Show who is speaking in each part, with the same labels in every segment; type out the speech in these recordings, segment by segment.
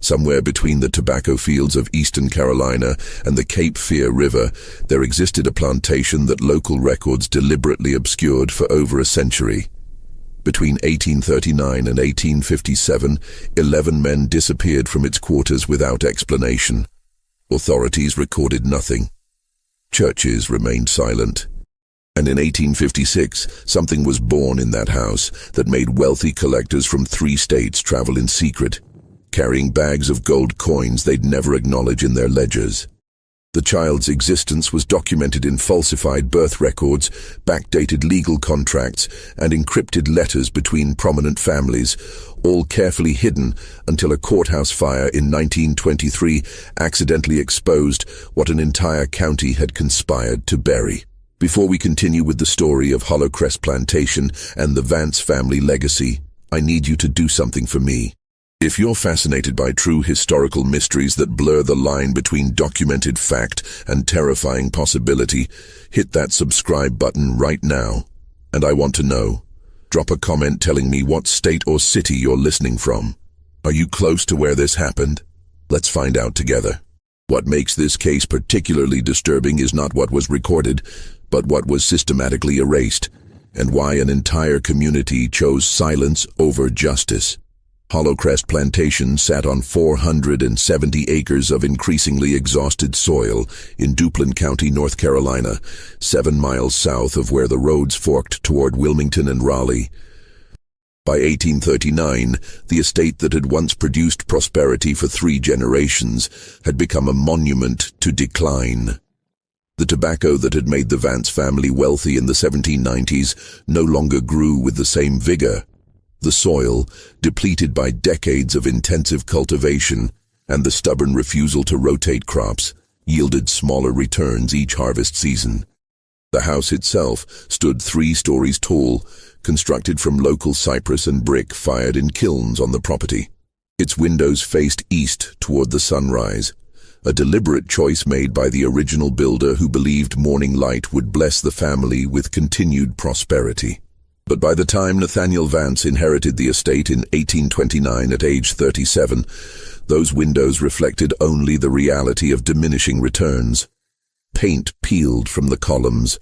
Speaker 1: Somewhere between the tobacco fields of eastern Carolina and the Cape Fear River, there existed a plantation that local records deliberately obscured for over a century. Between 1839 and 1857, 11 men disappeared from its quarters without explanation. Authorities recorded nothing. Churches remained silent. And in 1856, something was born in that house that made wealthy collectors from 3 states travel in secret, carrying bags of gold coins they'd never acknowledge in their ledgers. The child's existence was documented in falsified birth records, backdated legal contracts, and encrypted letters between prominent families, all carefully hidden until a courthouse fire in 1923 accidentally exposed what an entire county had conspired to bury. Before we continue with the story of Hollowcrest Plantation and the Vance family legacy, I need you to do something for me. If you're fascinated by true historical mysteries that blur the line between documented fact and terrifying possibility, hit that subscribe button right now. And I want to know. Drop a comment telling me what state or city you're listening from. Are you close to where this happened? Let's find out together. What makes this case particularly disturbing is not what was recorded, but what was systematically erased, and why an entire community chose silence over justice. Hollowcrest Plantation sat on 470 acres of increasingly exhausted soil in Duplin County, North Carolina, 7 miles south of where the roads forked toward Wilmington and Raleigh. By 1839, the estate that had once produced prosperity for 3 generations had become a monument to decline. The tobacco that had made the Vance family wealthy in the 1790s no longer grew with the same vigor. The soil, depleted by decades of intensive cultivation and the stubborn refusal to rotate crops, yielded smaller returns each harvest season. The house itself stood 3 stories tall, constructed from local cypress and brick fired in kilns on the property. Its windows faced east toward the sunrise, a deliberate choice made by the original builder who believed morning light would bless the family with continued prosperity. But by the time Nathaniel Vance inherited the estate in 1829 at age 37, those windows reflected only the reality of diminishing returns. Paint peeled from the columns.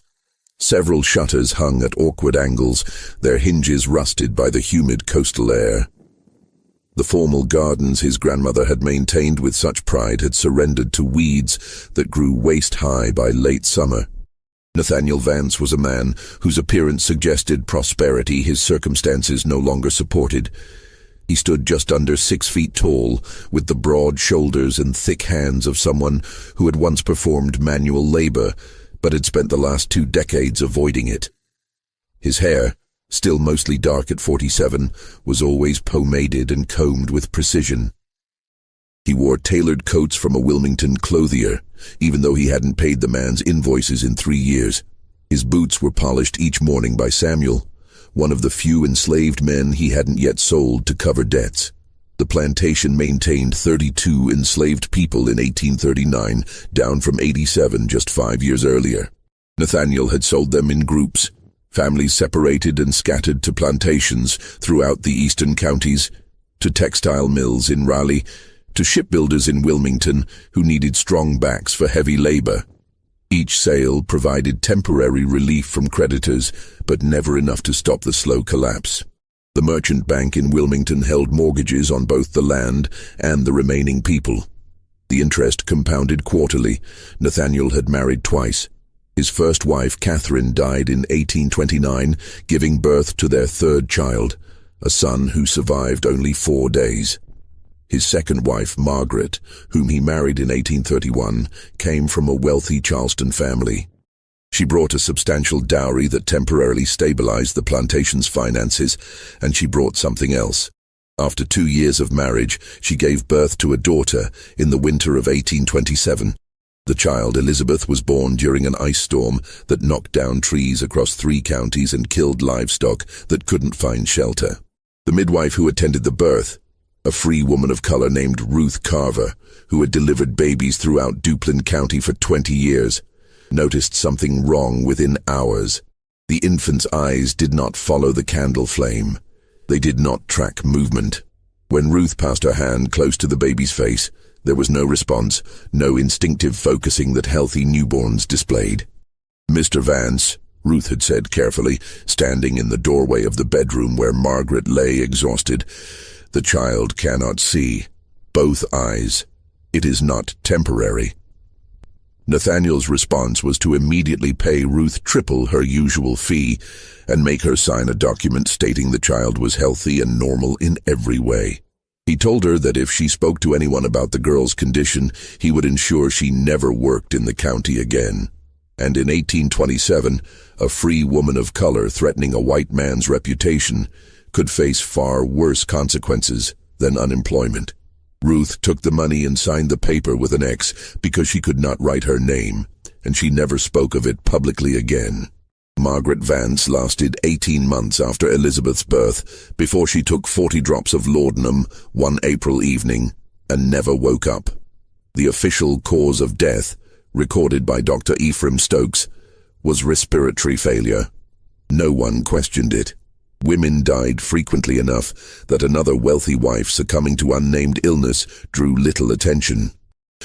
Speaker 1: Several shutters hung at awkward angles, their hinges rusted by the humid coastal air. The formal gardens his grandmother had maintained with such pride had surrendered to weeds that grew waist-high by late summer. Nathaniel Vance was a man whose appearance suggested prosperity his circumstances no longer supported. He stood just under 6 feet tall, with the broad shoulders and thick hands of someone who had once performed manual labor, but had spent the last 2 decades avoiding it. His hair, still mostly dark at 47, was always pomaded and combed with precision. He wore tailored coats from a Wilmington clothier, even though he hadn't paid the man's invoices in 3 years. His boots were polished each morning by Samuel, one of the few enslaved men he hadn't yet sold to cover debts. The plantation maintained 32 enslaved people in 1839, down from 87 just 5 years earlier. Nathaniel had sold them in groups, families separated and scattered to plantations throughout the eastern counties, to textile mills in Raleigh, to shipbuilders in Wilmington who needed strong backs for heavy labor. Each sale provided temporary relief from creditors, but never enough to stop the slow collapse. The merchant bank in Wilmington held mortgages on both the land and the remaining people. The interest compounded quarterly. Nathaniel had married twice. His first wife, Catherine, died in 1829, giving birth to their 3rd child, a son who survived only 4 days. His second wife, Margaret, whom he married in 1831, came from a wealthy Charleston family. She brought a substantial dowry that temporarily stabilized the plantation's finances, and she brought something else. After 2 years of marriage, she gave birth to a daughter in the winter of 1827. The child, Elizabeth, was born during an ice storm that knocked down trees across 3 counties and killed livestock that couldn't find shelter. The midwife who attended the birth, a free woman of color named Ruth Carver, who had delivered babies throughout Duplin County for 20 years, noticed something wrong within hours. The infant's eyes did not follow the candle flame. They did not track movement. When Ruth passed her hand close to the baby's face, there was no response, no instinctive focusing that healthy newborns displayed. "Mr. Vance," Ruth had said carefully, standing in the doorway of the bedroom where Margaret lay exhausted, "the child cannot see. Both eyes. It is not temporary." Nathaniel's response was to immediately pay Ruth triple her usual fee and make her sign a document stating the child was healthy and normal in every way. He told her that if she spoke to anyone about the girl's condition, he would ensure she never worked in the county again. And in 1827, a free woman of color threatening a white man's reputation could face far worse consequences than unemployment. Ruth took the money and signed the paper with an X because she could not write her name, and she never spoke of it publicly again. Margaret Vance lasted 18 months after Elizabeth's birth before she took 40 drops of laudanum one April evening and never woke up. The official cause of death, recorded by Dr. Ephraim Stokes, was respiratory failure. No one questioned it. Women died frequently enough that another wealthy wife succumbing to unnamed illness drew little attention.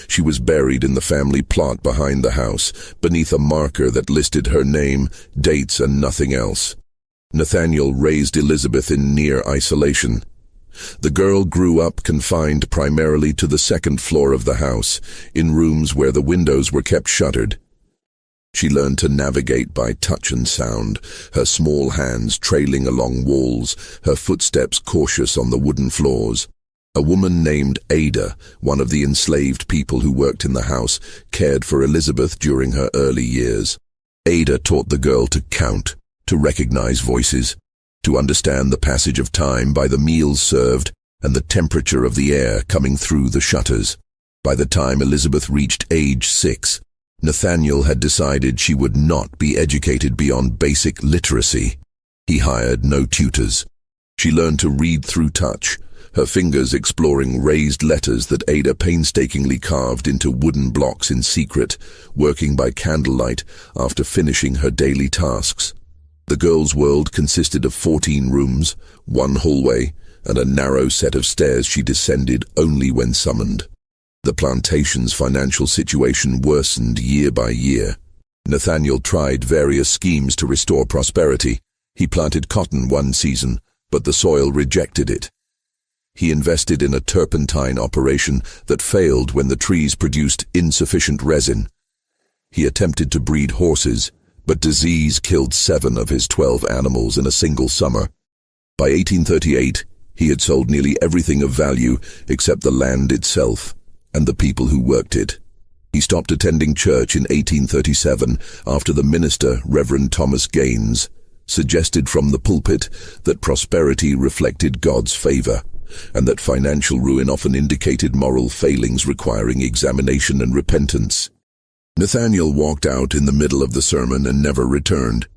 Speaker 1: She was buried in the family plot behind the house, beneath a marker that listed her name, dates, and nothing else. Nathaniel raised Elizabeth in near isolation. The girl grew up confined primarily to the second floor of the house, in rooms where the windows were kept shuttered. She learned to navigate by touch and sound, her small hands trailing along walls, her footsteps cautious on the wooden floors. A woman named Ada, one of the enslaved people who worked in the house, cared for Elizabeth during her early years. Ada taught the girl to count, to recognize voices, to understand the passage of time by the meals served and the temperature of the air coming through the shutters. By the time Elizabeth reached age 6, Nathaniel had decided she would not be educated beyond basic literacy. He hired no tutors. She learned to read through touch, her fingers exploring raised letters that Ada painstakingly carved into wooden blocks in secret, working by candlelight after finishing her daily tasks. The girl's world consisted of 14 rooms, one hallway, and a narrow set of stairs she descended only when summoned. The plantation's financial situation worsened year by year. Nathaniel tried various schemes to restore prosperity. He planted cotton one season, but the soil rejected it. He invested in a turpentine operation that failed when the trees produced insufficient resin. He attempted to breed horses, but disease killed 7 of his 12 animals in a single summer. By 1838, he had sold nearly everything of value except the land itself and the people who worked it. He stopped attending church in 1837 after the minister, Reverend Thomas Gaines, suggested from the pulpit that prosperity reflected God's favor, and that financial ruin often indicated moral failings requiring examination and repentance. Nathaniel walked out in the middle of the sermon and never returned,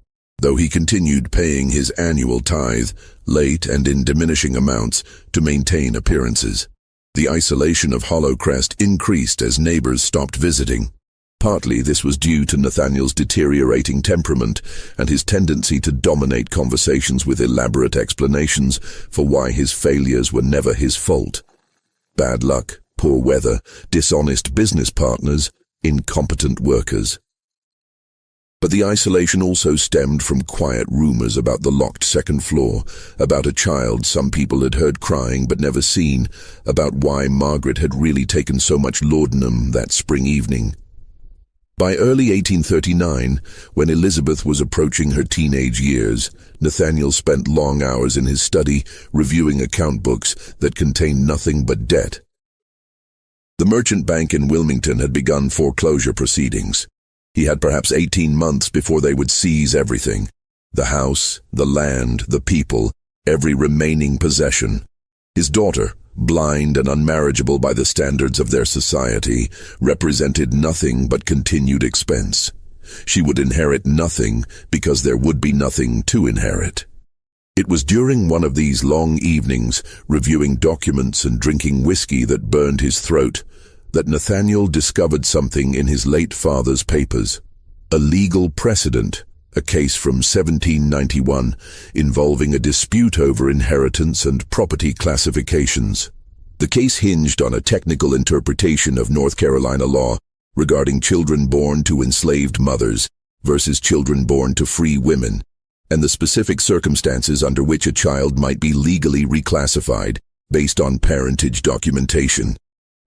Speaker 1: though he continued paying his annual tithe, late and in diminishing amounts, to maintain appearances. The isolation of Hollowcrest increased as neighbors stopped visiting. Partly this was due to Nathaniel's deteriorating temperament and his tendency to dominate conversations with elaborate explanations for why his failures were never his fault. Bad luck, poor weather, dishonest business partners, incompetent workers. But the isolation also stemmed from quiet rumors about the locked second floor, about a child some people had heard crying but never seen, about why Margaret had really taken so much laudanum that spring evening. By early 1839, when Elizabeth was approaching her teenage years, Nathaniel spent long hours in his study reviewing account books that contained nothing but debt. The merchant bank in Wilmington had begun foreclosure proceedings. He had perhaps 18 months before they would seize everything: the house, the land, the people, every remaining possession. His daughter, blind and unmarriageable by the standards of their society, represented nothing but continued expense. She would inherit nothing because there would be nothing to inherit. It was during one of these long evenings, reviewing documents and drinking whiskey that burned his throat, that Nathaniel discovered something in his late father's papers: a legal precedent a case from 1791 involving a dispute over inheritance and property classifications. The case hinged on a technical interpretation of North Carolina law regarding children born to enslaved mothers versus children born to free women, and the specific circumstances under which a child might be legally reclassified based on parentage documentation.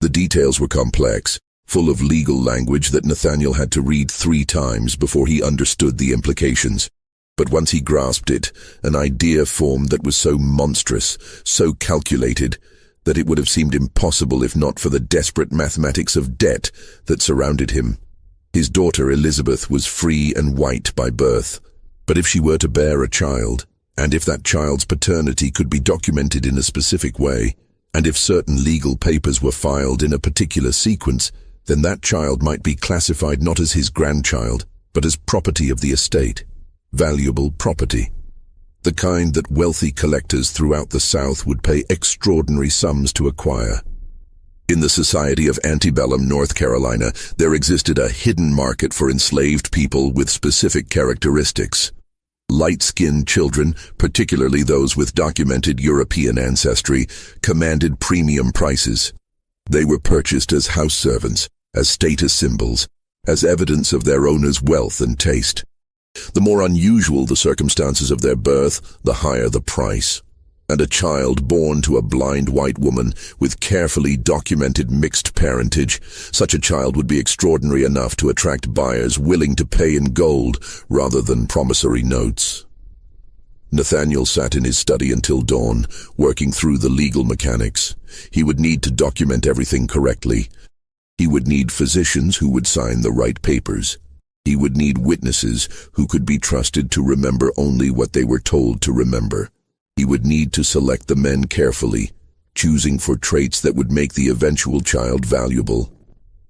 Speaker 1: The details were complex, full of legal language that Nathaniel had to read 3 times before he understood the implications. But once he grasped it, an idea formed that was so monstrous, so calculated, that it would have seemed impossible if not for the desperate mathematics of debt that surrounded him. His daughter Elizabeth was free and white by birth, but if she were to bear a child, and if that child's paternity could be documented in a specific way, and if certain legal papers were filed in a particular sequence, then that child might be classified not as his grandchild, but as property of the estate, valuable property. The kind that wealthy collectors throughout the South would pay extraordinary sums to acquire. In the society of antebellum North Carolina, there existed a hidden market for enslaved people with specific characteristics. Light-skinned children, particularly those with documented European ancestry, commanded premium prices. They were purchased as house servants, as status symbols, as evidence of their owner's wealth and taste. The more unusual the circumstances of their birth, the higher the price. And a child born to a blind white woman with carefully documented mixed parentage, such a child would be extraordinary enough to attract buyers willing to pay in gold rather than promissory notes. Nathaniel sat in his study until dawn, working through the legal mechanics. He would need to document everything correctly. He would need physicians who would sign the right papers. He would need witnesses who could be trusted to remember only what they were told to remember. He would need to select the men carefully, choosing for traits that would make the eventual child valuable.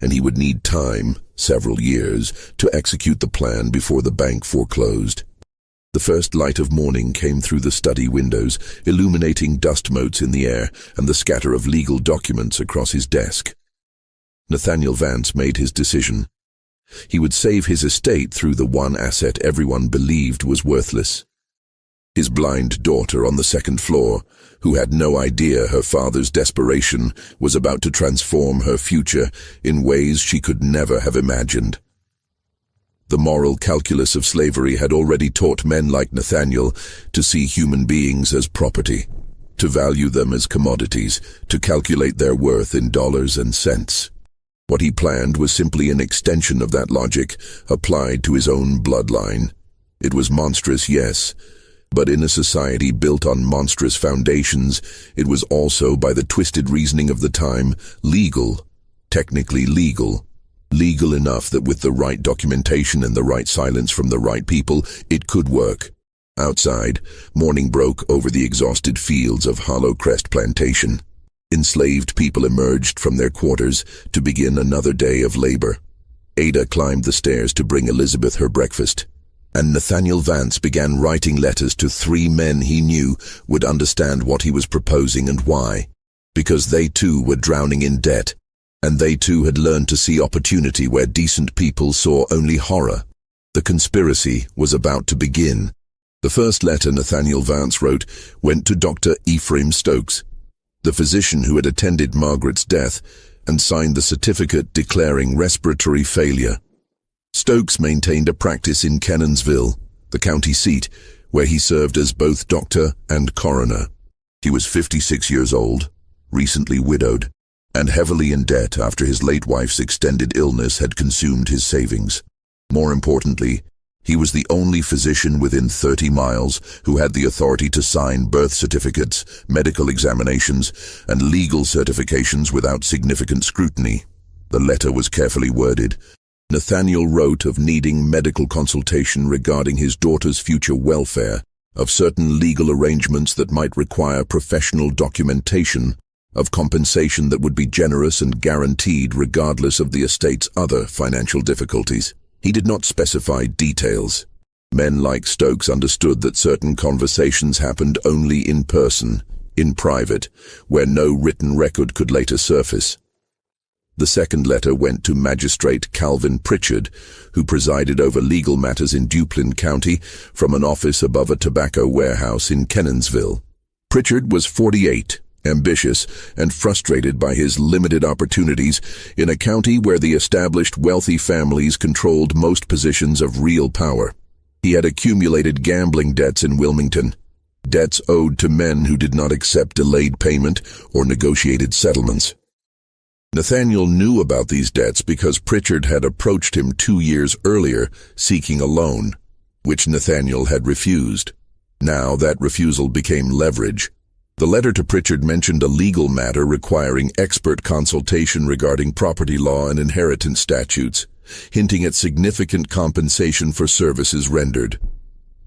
Speaker 1: And he would need time, several years, to execute the plan before the bank foreclosed. The first light of morning came through the study windows, illuminating dust motes in the air and the scatter of legal documents across his desk. Nathaniel Vance made his decision. He would save his estate through the one asset everyone believed was worthless. His blind daughter on the second floor, who had no idea her father's desperation was about to transform her future in ways she could never have imagined. The moral calculus of slavery had already taught men like Nathaniel to see human beings as property, to value them as commodities, to calculate their worth in dollars and cents. What he planned was simply an extension of that logic, applied to his own bloodline. It was monstrous, yes, but in a society built on monstrous foundations, it was also, by the twisted reasoning of the time, legal, technically legal. Legal enough that with the right documentation and the right silence from the right people, it could work. Outside, morning broke over the exhausted fields of Hollow Crest Plantation. Enslaved people emerged from their quarters to begin another day of labor. Ada climbed the stairs to bring Elizabeth her breakfast, and Nathaniel Vance began writing letters to 3 men he knew would understand what he was proposing and why, because they too were drowning in debt, and they too had learned to see opportunity where decent people saw only horror. The conspiracy was about to begin. The first letter Nathaniel Vance wrote went to Dr. Ephraim Stokes, the physician who had attended Margaret's death and signed the certificate declaring respiratory failure. Stokes maintained a practice in Cannonsville, the county seat, where he served as both doctor and coroner. He was 56 years old, recently widowed, and heavily in debt after his late wife's extended illness had consumed his savings. More importantly, he was the only physician within 30 miles who had the authority to sign birth certificates, medical examinations, and legal certifications without significant scrutiny. The letter was carefully worded. Nathaniel wrote of needing medical consultation regarding his daughter's future welfare, of certain legal arrangements that might require professional documentation, of compensation that would be generous and guaranteed regardless of the estate's other financial difficulties. He did not specify details. Men like Stokes understood that certain conversations happened only in person, in private, where no written record could later surface. The second letter went to Magistrate Calvin Pritchard, who presided over legal matters in Duplin County from an office above a tobacco warehouse in Kenansville. Pritchard was 48, ambitious, and frustrated by his limited opportunities in a county where the established wealthy families controlled most positions of real power. He had accumulated gambling debts in Wilmington, debts owed to men who did not accept delayed payment or negotiated settlements. Nathaniel knew about these debts because Pritchard had approached him 2 years earlier seeking a loan, which Nathaniel had refused. Now that refusal became leverage. The letter to Pritchard mentioned a legal matter requiring expert consultation regarding property law and inheritance statutes, hinting at significant compensation for services rendered.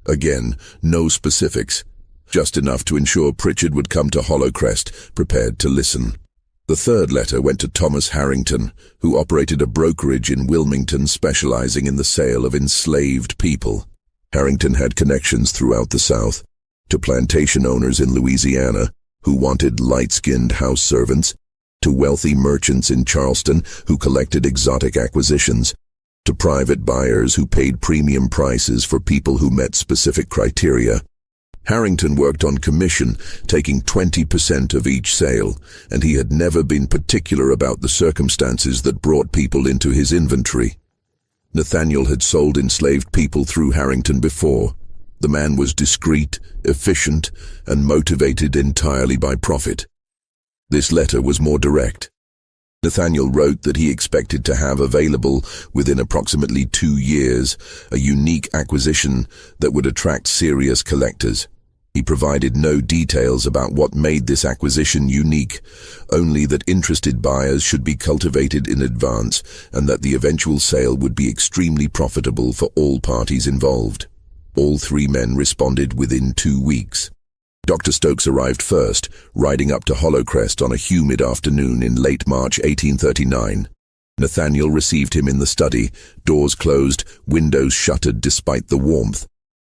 Speaker 1: Again, no specifics, just enough to ensure Pritchard would come to Hollowcrest prepared to listen. The third letter went to Thomas Harrington, who operated a brokerage in Wilmington specializing in the sale of enslaved people. Harrington had connections throughout the South, to plantation owners in Louisiana who wanted light-skinned house servants, to wealthy merchants in Charleston who collected exotic acquisitions, to private buyers who paid premium prices for people who met specific criteria. Harrington worked on commission, taking 20% of each sale, and he had never been particular about the circumstances that brought people into his inventory. Nathaniel had sold enslaved people through Harrington before. The man was discreet, efficient, and motivated entirely by profit. This letter was more direct. Nathaniel wrote that he expected to have available within approximately 2 years a unique acquisition that would attract serious collectors. He provided no details about what made this acquisition unique, only that interested buyers should be cultivated in advance and that the eventual sale would be extremely profitable for all parties involved. All 3 men responded within 2 weeks. Dr. Stokes arrived first, riding up to Hollowcrest on a humid afternoon in late March 1839. Nathaniel received him in the study, doors closed, windows shuttered despite the warmth.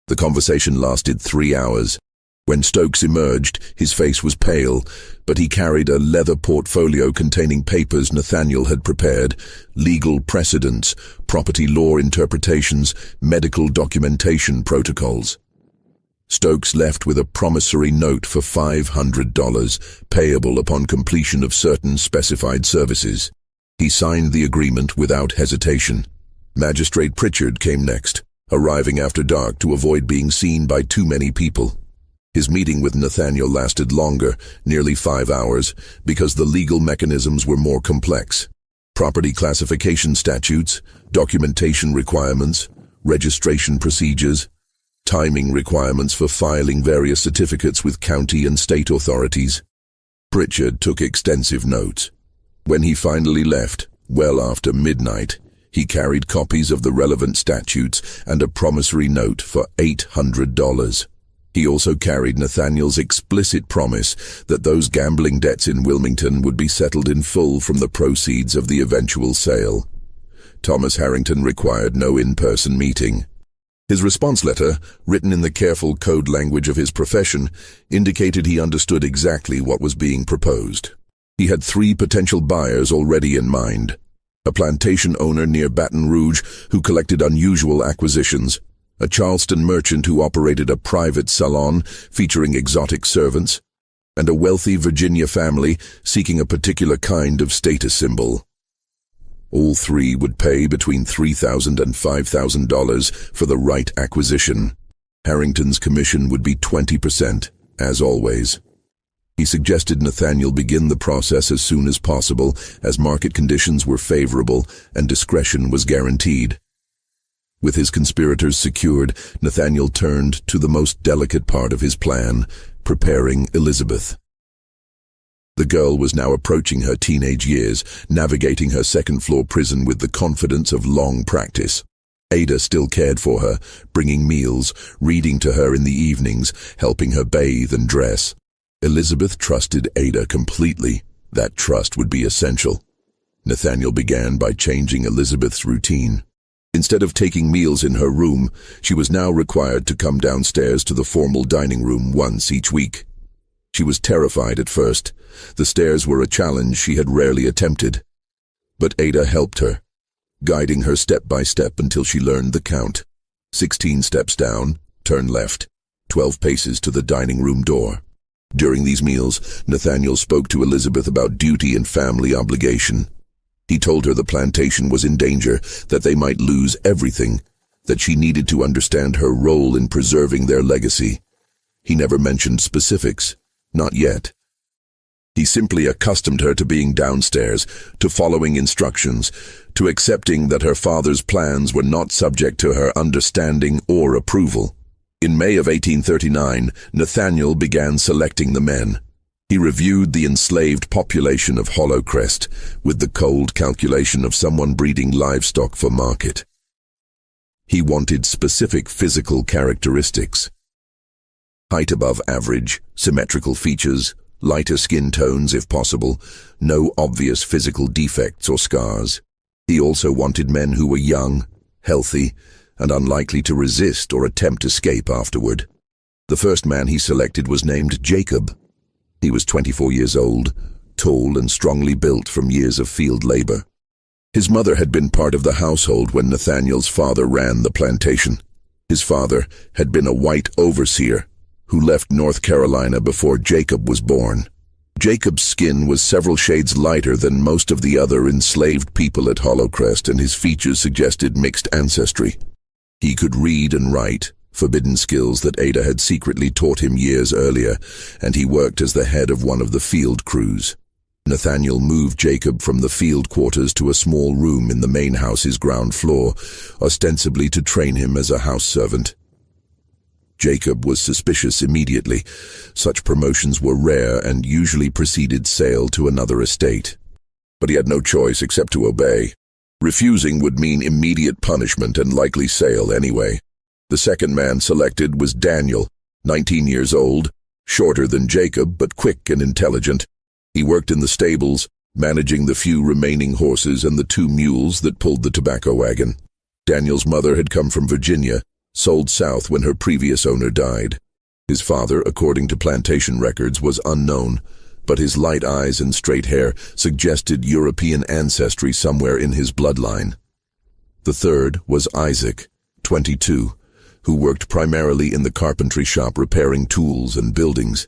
Speaker 1: The conversation lasted 3 hours. When Stokes emerged, his face was pale, but he carried a leather portfolio containing papers Nathaniel had prepared, legal precedents, property law interpretations, medical documentation protocols. Stokes left with a promissory note for $500, payable upon completion of certain specified services. He signed the agreement without hesitation. Magistrate Pritchard came next, arriving after dark to avoid being seen by too many people. His meeting with Nathaniel lasted longer, nearly 5 hours, because the legal mechanisms were more complex. Property classification statutes, documentation requirements, registration procedures, timing requirements for filing various certificates with county and state authorities. Pritchard took extensive notes. When he finally left, well after midnight, he carried copies of the relevant statutes and a promissory note for $800. He also carried Nathaniel's explicit promise that those gambling debts in Wilmington would be settled in full from the proceeds of the eventual sale. Thomas Harrington required no in-person meeting. His response letter, written in the careful code language of his profession, indicated he understood exactly what was being proposed. He had 3 potential buyers already in mind: a plantation owner near Baton Rouge who collected unusual acquisitions, a Charleston merchant who operated a private salon featuring exotic servants, and a wealthy Virginia family seeking a particular kind of status symbol. All 3 would pay between $3,000 and $5,000 for the right acquisition. Harrington's commission would be 20%, as always. He suggested Nathaniel begin the process as soon as possible, as market conditions were favorable and discretion was guaranteed. With his conspirators secured, Nathaniel turned to the most delicate part of his plan, preparing Elizabeth. The girl was now approaching her teenage years, navigating her second-floor prison with the confidence of long practice. Ada still cared for her, bringing meals, reading to her in the evenings, helping her bathe and dress. Elizabeth trusted Ada completely. That trust would be essential. Nathaniel began by changing Elizabeth's routine. Instead of taking meals in her room, she was now required to come downstairs to the formal dining room once each week. She was terrified at first. The stairs were a challenge she had rarely attempted. But Ada helped her, guiding her step by step until she learned the count. 16 steps down, turn left, 12 paces to the dining room door. During these meals, Nathaniel spoke to Elizabeth about duty and family obligation. He told her the plantation was in danger, that they might lose everything, that she needed to understand her role in preserving their legacy. He never mentioned specifics, not yet. He simply accustomed her to being downstairs, to following instructions, to accepting that her father's plans were not subject to her understanding or approval. In May of 1839, Nathaniel began selecting the men. He reviewed the enslaved population of Hollow Crest with the cold calculation of someone breeding livestock for market. He wanted specific physical characteristics: height above average, symmetrical features, lighter skin tones if possible, no obvious physical defects or scars. He also wanted men who were young, healthy, and unlikely to resist or attempt escape afterward. The first man he selected was named Jacob. He was 24 years old, tall and strongly built from years of field labor. His mother had been part of the household when Nathaniel's father ran the plantation. His father had been a white overseer who left North Carolina before Jacob was born. Jacob's skin was several shades lighter than most of the other enslaved people at Hollow Crest, and his features suggested mixed ancestry. He could read and write, forbidden skills that Ada had secretly taught him years earlier, and he worked as the head of one of the field crews. Nathaniel moved Jacob from the field quarters to a small room in the main house's ground floor, ostensibly to train him as a house servant. Jacob was suspicious immediately. Such promotions were rare and usually preceded sale to another estate. But he had no choice except to obey. Refusing would mean immediate punishment and likely sale anyway. The second man selected was Daniel, 19 years old, shorter than Jacob but quick and intelligent. He worked in the stables, managing the few remaining horses and the 2 mules that pulled the tobacco wagon. Daniel's mother had come from Virginia, sold south when her previous owner died. His father, according to plantation records, was unknown, but his light eyes and straight hair suggested European ancestry somewhere in his bloodline. The third was Isaac, 22, who worked primarily in the carpentry shop repairing tools and buildings.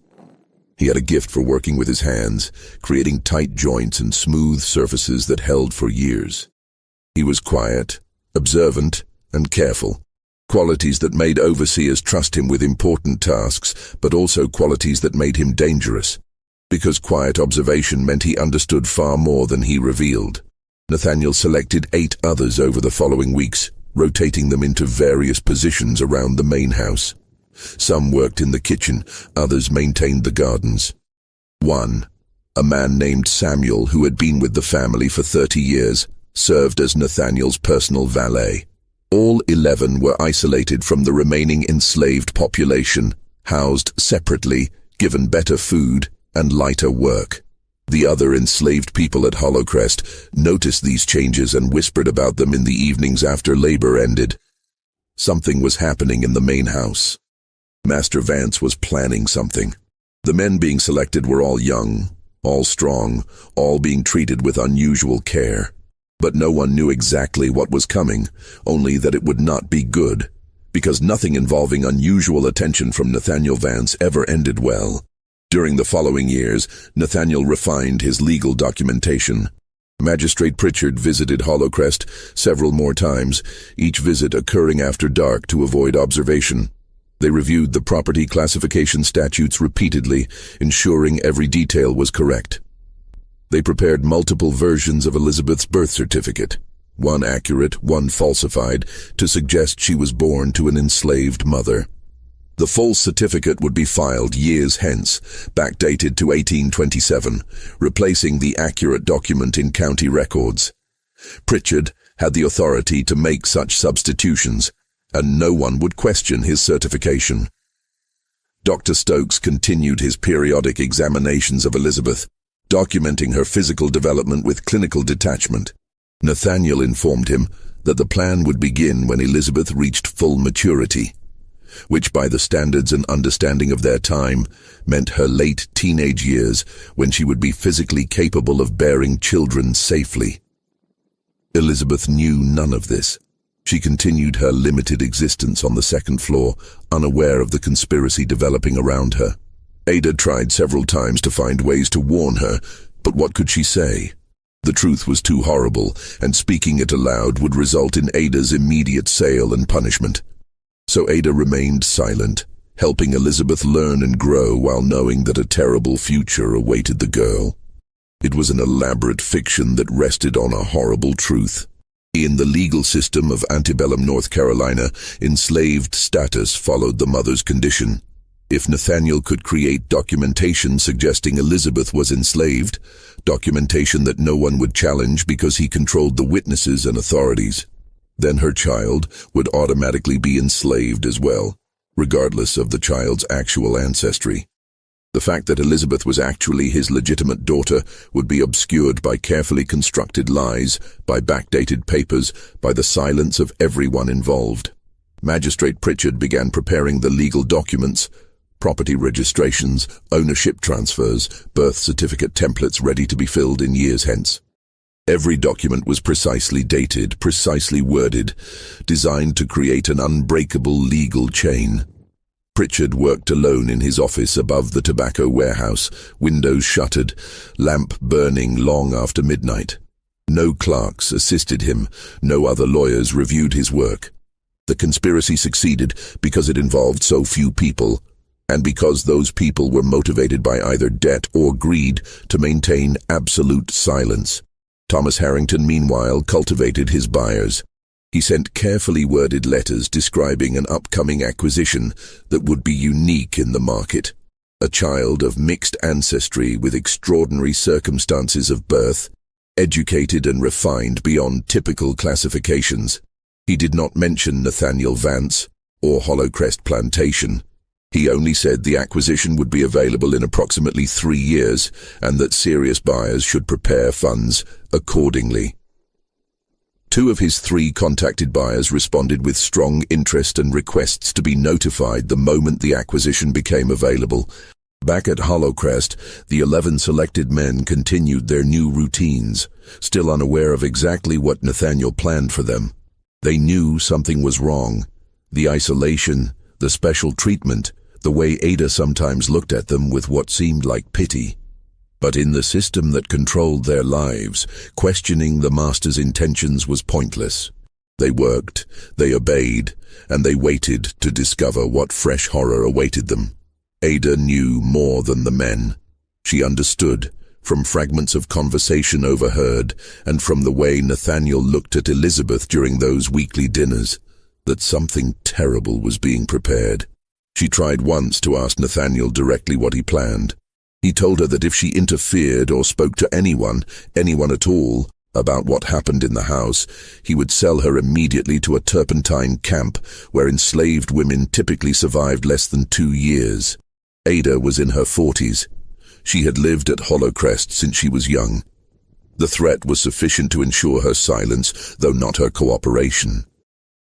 Speaker 1: He had a gift for working with his hands, creating tight joints and smooth surfaces that held for years. He was quiet, observant, and careful, qualities that made overseers trust him with important tasks, but also qualities that made him dangerous, because quiet observation meant he understood far more than he revealed. Nathaniel selected 8 others over the following weeks, rotating them into various positions around the main house. Some worked in the kitchen, others maintained the gardens. 1. A man named Samuel, who had been with the family for 30 years, served as Nathaniel's personal valet. All 11 were isolated from the remaining enslaved population, housed separately, given better food and lighter work. The other enslaved people at Hollow Crest noticed these changes and whispered about them in the evenings after labor ended. Something was happening in the main house. Master Vance was planning something. The men being selected were all young, all strong, all being treated with unusual care. But no one knew exactly what was coming, only that it would not be good, because nothing involving unusual attention from Nathaniel Vance ever ended well. During the following years, Nathaniel refined his legal documentation. Magistrate Pritchard visited Hollow Crest several more times, each visit occurring after dark to avoid observation. They reviewed the property classification statutes repeatedly, ensuring every detail was correct. They prepared multiple versions of Elizabeth's birth certificate, one accurate, one falsified, to suggest she was born to an enslaved mother. The full certificate would be filed years hence, backdated to 1827, replacing the accurate document in county records. Pritchard had the authority to make such substitutions, and no one would question his certification. Dr. Stokes continued his periodic examinations of Elizabeth, documenting her physical development with clinical detachment. Nathaniel informed him that the plan would begin when Elizabeth reached full maturity, which by the standards and understanding of their time meant her late teenage years, when she would be physically capable of bearing children safely. Elizabeth knew none of this. She continued her limited existence on the second floor, unaware of the conspiracy developing around her. Ada tried several times to find ways to warn her, but what could she say? The truth was too horrible, and speaking it aloud would result in Ada's immediate sale and punishment. So Ada remained silent, helping Elizabeth learn and grow while knowing that a terrible future awaited the girl. It was an elaborate fiction that rested on a horrible truth. In the legal system of antebellum North Carolina, enslaved status followed the mother's condition. If Nathaniel could create documentation suggesting Elizabeth was enslaved, documentation that no one would challenge because he controlled the witnesses and authorities, then her child would automatically be enslaved as well, regardless of the child's actual ancestry. The fact that Elizabeth was actually his legitimate daughter would be obscured by carefully constructed lies, by backdated papers, by the silence of everyone involved. Magistrate Pritchard began preparing the legal documents, property registrations, ownership transfers, birth certificate templates ready to be filled in years hence. Every document was precisely dated, precisely worded, designed to create an unbreakable legal chain. Pritchard worked alone in his office above the tobacco warehouse, windows shuttered, lamp burning long after midnight. No clerks assisted him, no other lawyers reviewed his work. The conspiracy succeeded because it involved so few people, and because those people were motivated by either debt or greed to maintain absolute silence. Thomas Harrington, meanwhile, cultivated his buyers. He sent carefully worded letters describing an upcoming acquisition that would be unique in the market. A child of mixed ancestry with extraordinary circumstances of birth, educated and refined beyond typical classifications. He did not mention Nathaniel Vance or Hollowcrest Plantation. He only said the acquisition would be available in approximately 3 years and that serious buyers should prepare funds accordingly. 2 of his 3 contacted buyers responded with strong interest and requests to be notified the moment the acquisition became available. Back at Hollowcrest, the 11 selected men continued their new routines, still unaware of exactly what Nathaniel planned for them. They knew something was wrong. The isolation, the special treatment, the way Ada sometimes looked at them with what seemed like pity. But in the system that controlled their lives, questioning the master's intentions was pointless. They worked, they obeyed, and they waited to discover what fresh horror awaited them. Ada knew more than the men. She understood, from fragments of conversation overheard, and from the way Nathaniel looked at Elizabeth during those weekly dinners, that something terrible was being prepared. She tried once to ask Nathaniel directly what he planned. He told her that if she interfered or spoke to anyone at all, about what happened in the house, he would sell her immediately to a turpentine camp where enslaved women typically survived less than 2 years. Ada was in her 40s. She had lived at Hollowcrest since she was young. The threat was sufficient to ensure her silence, though not her cooperation.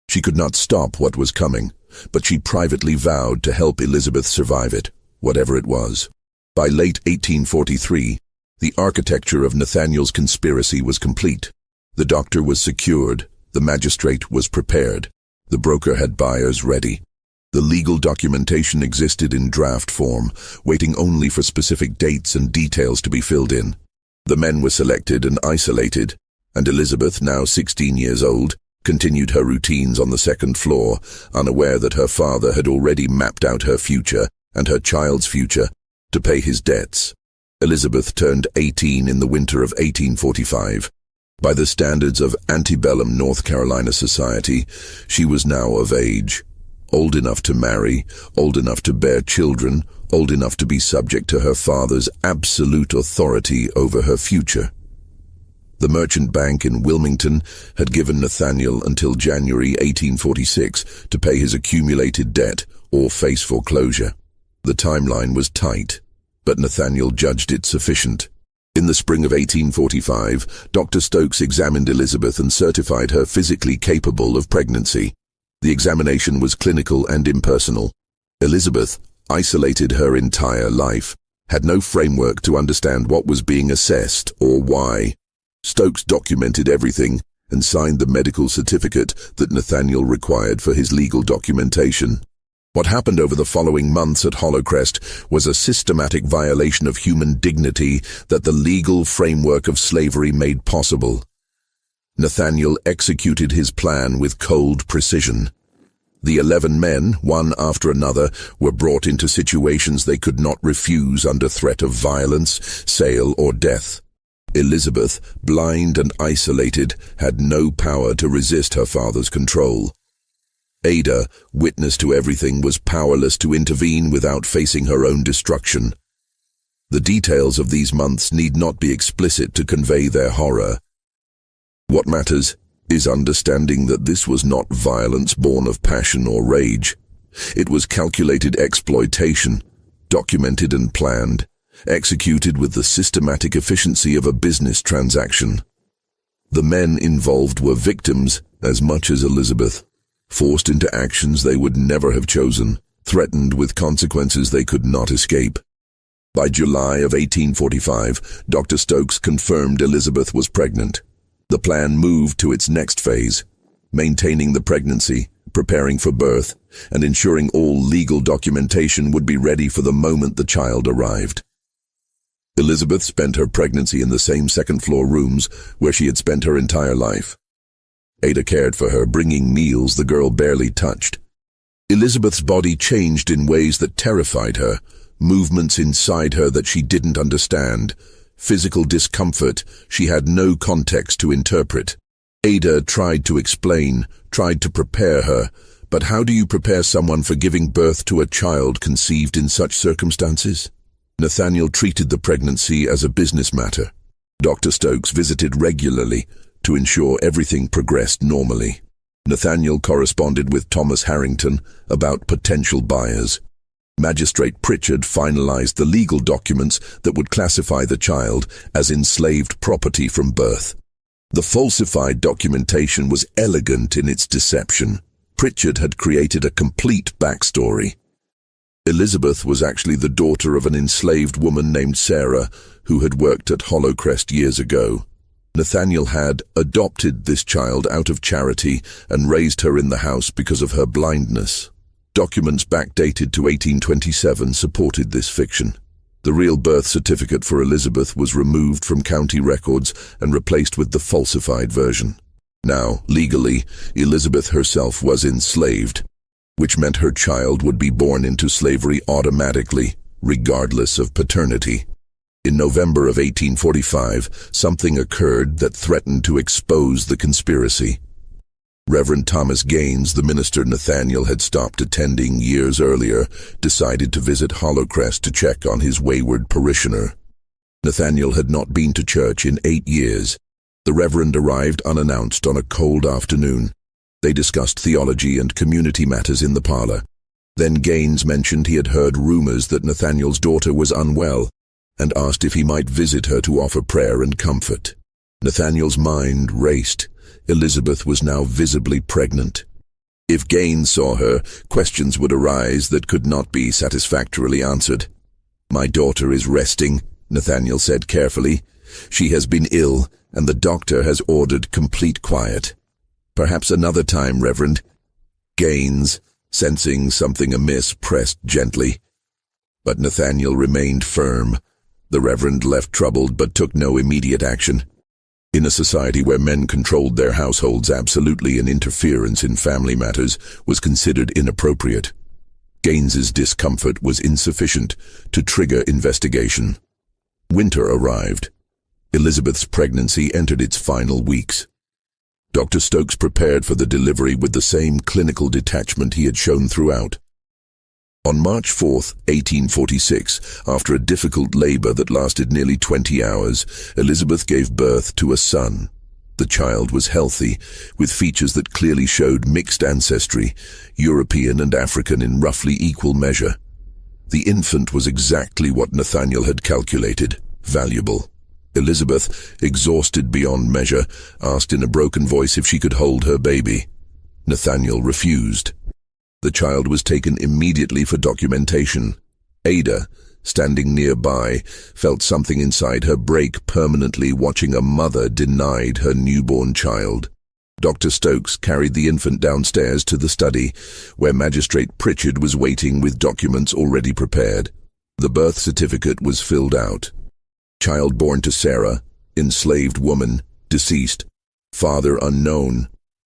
Speaker 1: She could not stop what was coming, but she privately vowed to help Elizabeth survive it, whatever it was. By late 1843, the architecture of Nathaniel's conspiracy was complete. The doctor was secured, the magistrate was prepared, the broker had buyers ready. The legal documentation existed in draft form, waiting only for specific dates and details to be filled in. The men were selected and isolated, and Elizabeth, now 16 years old, continued her routines on the second floor, unaware that her father had already mapped out her future and her child's future to pay his debts. Elizabeth turned 18 in the winter of 1845. By the standards of antebellum North Carolina society, she was now of age, old enough to marry, old enough to bear children, old enough to be subject to her father's absolute authority over her future. The merchant bank in Wilmington had given Nathaniel until January 1846 to pay his accumulated debt or face foreclosure. The timeline was tight, but Nathaniel judged it sufficient. In the spring of 1845, Dr. Stokes examined Elizabeth and certified her physically capable of pregnancy. The examination was clinical and impersonal. Elizabeth, isolated her entire life, had no framework to understand what was being assessed or why. Stokes documented everything, and signed the medical certificate that Nathaniel required for his legal documentation. What happened over the following months at Hollowcrest was a systematic violation of human dignity that the legal framework of slavery made possible. Nathaniel executed his plan with cold precision. The 11 men, one after another, were brought into situations they could not refuse under threat of violence, sale, or death. Elizabeth, blind and isolated, had no power to resist her father's control. Ada, witness to everything, was powerless to intervene without facing her own destruction. The details of these months need not be explicit to convey their horror. What matters is understanding that this was not violence born of passion or rage. It was calculated exploitation, documented and planned, executed with the systematic efficiency of a business transaction. The men involved were victims as much as Elizabeth, forced into actions they would never have chosen, threatened with consequences they could not escape. By July of 1845, Dr. Stokes confirmed Elizabeth was pregnant. The plan moved to its next phase, maintaining the pregnancy, preparing for birth, and ensuring all legal documentation would be ready for the moment the child arrived. Elizabeth spent her pregnancy in the same second-floor rooms where she had spent her entire life. Ada cared for her, bringing meals the girl barely touched. Elizabeth's body changed in ways that terrified her, movements inside her that she didn't understand, physical discomfort she had no context to interpret. Ada tried to explain, tried to prepare her, but how do you prepare someone for giving birth to a child conceived in such circumstances? Nathaniel treated the pregnancy as a business matter. Dr. Stokes visited regularly to ensure everything progressed normally. Nathaniel corresponded with Thomas Harrington about potential buyers. Magistrate Pritchard finalized the legal documents that would classify the child as enslaved property from birth. The falsified documentation was elegant in its deception. Pritchard had created a complete backstory. Elizabeth was actually the daughter of an enslaved woman named Sarah who had worked at Hollowcrest years ago. Nathaniel had adopted this child out of charity and raised her in the house because of her blindness. Documents backdated to 1827 supported this fiction. The real birth certificate for Elizabeth was removed from county records and replaced with the falsified version. Now, legally, Elizabeth herself was enslaved, which meant her child would be born into slavery automatically, regardless of paternity. In November of 1845, something occurred that threatened to expose the conspiracy. Reverend Thomas Gaines, the minister Nathaniel had stopped attending years earlier, decided to visit Hollowcrest to check on his wayward parishioner. Nathaniel had not been to church in 8 years. The Reverend arrived unannounced on a cold afternoon. They discussed theology and community matters in the parlor. Then Gaines mentioned he had heard rumors that Nathaniel's daughter was unwell, and asked if he might visit her to offer prayer and comfort. Nathaniel's mind raced. Elizabeth was now visibly pregnant. If Gaines saw her, questions would arise that could not be satisfactorily answered. "My daughter is resting," Nathaniel said carefully. "She has been ill, and the doctor has ordered complete quiet." "Perhaps another time, Reverend." Gaines, sensing something amiss, pressed gently. But Nathaniel remained firm. The Reverend left troubled but took no immediate action. In a society where men controlled their households absolutely, an interference in family matters was considered inappropriate. Gaines's discomfort was insufficient to trigger investigation. Winter arrived. Elizabeth's pregnancy entered its final weeks. Dr. Stokes prepared for the delivery with the same clinical detachment he had shown throughout. On March 4, 1846, after a difficult labor that lasted nearly 20 hours, Elizabeth gave birth to a son. The child was healthy, with features that clearly showed mixed ancestry, European and African in roughly equal measure. The infant was exactly what Nathaniel had calculated, valuable. Elizabeth, exhausted beyond measure, asked in a broken voice if she could hold her baby. Nathaniel refused. The child was taken immediately for documentation. Ada, standing nearby, felt something inside her break permanently, watching a mother denied her newborn child. Dr. Stokes carried the infant downstairs to the study, where Magistrate Pritchard was waiting with documents already prepared. The birth certificate was filled out. Child born to Sarah, enslaved woman, deceased. Father unknown.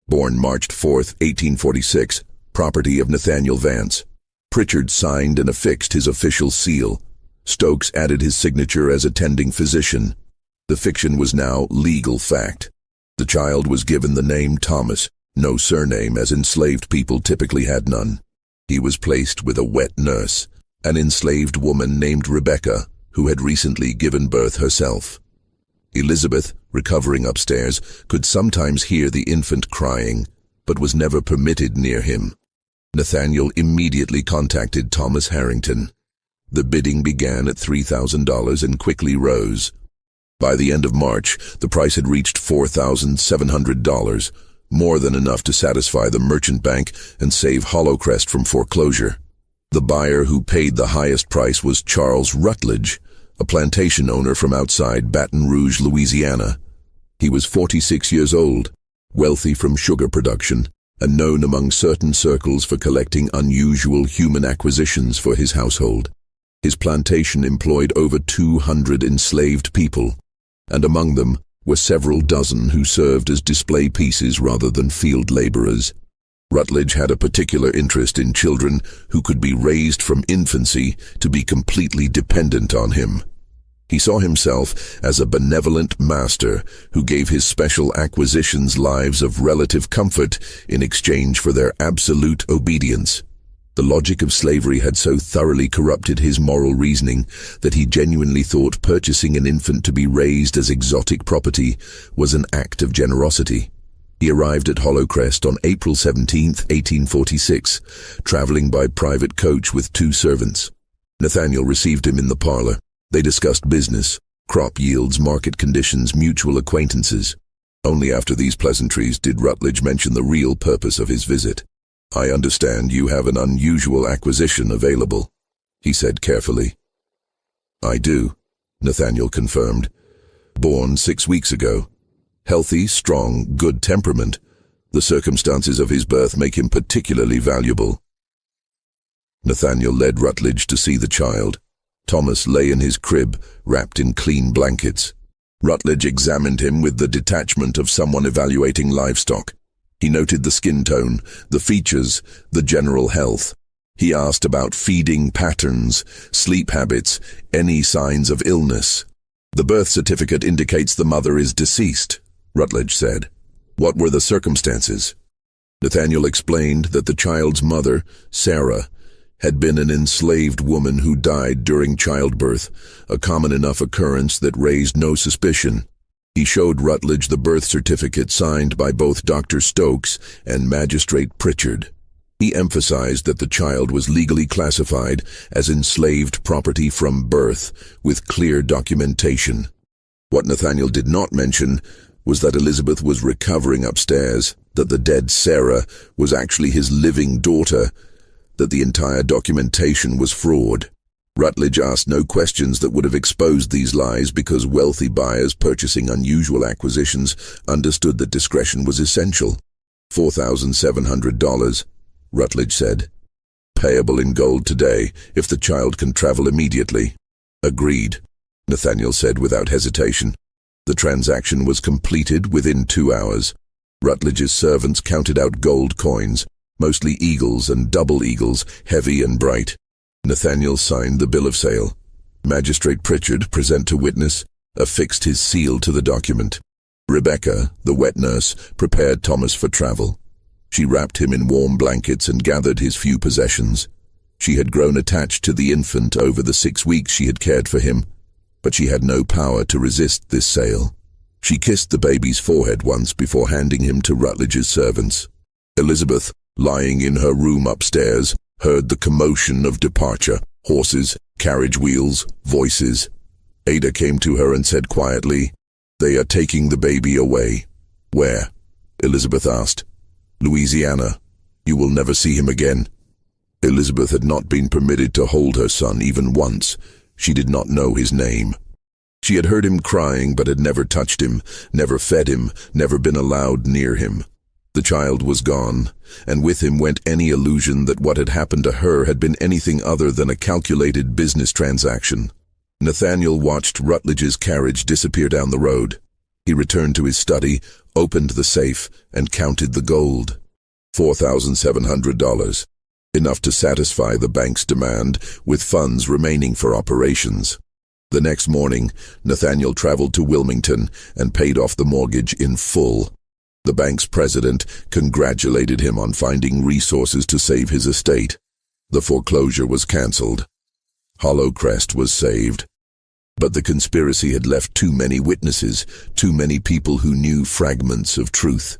Speaker 1: Born March 4, 1846, property of Nathaniel Vance. Pritchard signed and affixed his official seal. Stokes added his signature as attending physician. The fiction was now legal fact. The child was given the name Thomas, no surname, as enslaved people typically had none. He was placed with a wet nurse, an enslaved woman named Rebecca, who had recently given birth herself. Elizabeth, recovering upstairs, could sometimes hear the infant crying, but was never permitted near him. Nathaniel immediately contacted Thomas Harrington. The bidding began at $3,000 and quickly rose. By the end of March, the price had reached $4,700, more than enough to satisfy the merchant bank and save Hollowcrest from foreclosure. The buyer who paid the highest price was Charles Rutledge, a plantation owner from outside Baton Rouge, Louisiana. He was 46 years old, wealthy from sugar production, and known among certain circles for collecting unusual human acquisitions for his household. His plantation employed over 200 enslaved people, and among them were several dozen who served as display pieces rather than field laborers. Rutledge had a particular interest in children who could be raised from infancy to be completely dependent on him. He saw himself as a benevolent master who gave his special acquisitions lives of relative comfort in exchange for their absolute obedience. The logic of slavery had so thoroughly corrupted his moral reasoning that he genuinely thought purchasing an infant to be raised as exotic property was an act of generosity. He arrived at Hollowcrest on April 17, 1846, traveling by private coach with 2 servants. Nathaniel received him in the parlor. They discussed business, crop yields, market conditions, mutual acquaintances. Only after these pleasantries did Rutledge mention the real purpose of his visit. "I understand you have an unusual acquisition available," he said carefully. "I do," Nathaniel confirmed. "Born 6 weeks ago. Healthy, strong, good temperament. The circumstances of his birth make him particularly valuable." Nathaniel led Rutledge to see the child. Thomas lay in his crib, wrapped in clean blankets. Rutledge examined him with the detachment of someone evaluating livestock. He noted the skin tone, the features, the general health. He asked about feeding patterns, sleep habits, any signs of illness. "The birth certificate indicates the mother is deceased," Rutledge said. "What were the circumstances?" Nathaniel explained that the child's mother, Sarah, had been an enslaved woman who died during childbirth, a common enough occurrence that raised no suspicion. He showed Rutledge the birth certificate signed by both Dr. Stokes and Magistrate Pritchard. He emphasized that the child was legally classified as enslaved property from birth, with clear documentation. What Nathaniel did not mention was that Elizabeth was recovering upstairs, that the dead Sarah was actually his living daughter, that the entire documentation was fraud. Rutledge asked no questions that would have exposed these lies because wealthy buyers purchasing unusual acquisitions understood that discretion was essential. $4,700, Rutledge said. "Payable in gold today, if the child can travel immediately." "Agreed," Nathaniel said without hesitation. The transaction was completed within 2 hours. Rutledge's servants counted out gold coins, mostly eagles and double eagles, heavy and bright. Nathaniel signed the bill of sale. Magistrate Pritchard, present to witness, affixed his seal to the document. Rebecca, the wet nurse, prepared Thomas for travel. She wrapped him in warm blankets and gathered his few possessions. She had grown attached to the infant over the 6 weeks she had cared for him, but she had no power to resist this sale. She kissed the baby's forehead once before handing him to Rutledge's servants. Elizabeth, lying in her room upstairs, heard the commotion of departure, horses, carriage wheels, voices. Ada came to her and said quietly, "They are taking the baby away." "Where?" Elizabeth asked. "Louisiana. You will never see him again." Elizabeth had not been permitted to hold her son even once. She did not know his name. She had heard him crying but had never touched him, never fed him, never been allowed near him. The child was gone, and with him went any illusion that what had happened to her had been anything other than a calculated business transaction. Nathaniel watched Rutledge's carriage disappear down the road. He returned to his study, opened the safe, and counted the gold. $4,700. Enough to satisfy the bank's demand, with funds remaining for operations. The next morning, Nathaniel traveled to Wilmington and paid off the mortgage in full. The bank's president congratulated him on finding resources to save his estate. The foreclosure was cancelled. Hollowcrest was saved. But the conspiracy had left too many witnesses, too many people who knew fragments of truth.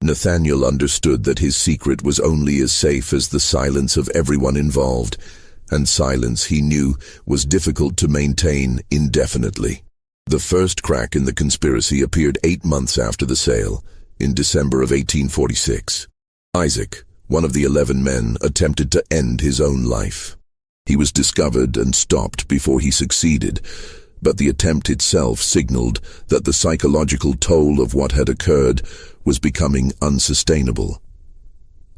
Speaker 1: Nathaniel understood that his secret was only as safe as the silence of everyone involved, and silence, he knew, was difficult to maintain indefinitely. The first crack in the conspiracy appeared 8 months after the sale, in December of 1846. Isaac, one of the 11 men, attempted to end his own life. He was discovered and stopped before he succeeded, but the attempt itself signaled that the psychological toll of what had occurred was becoming unsustainable.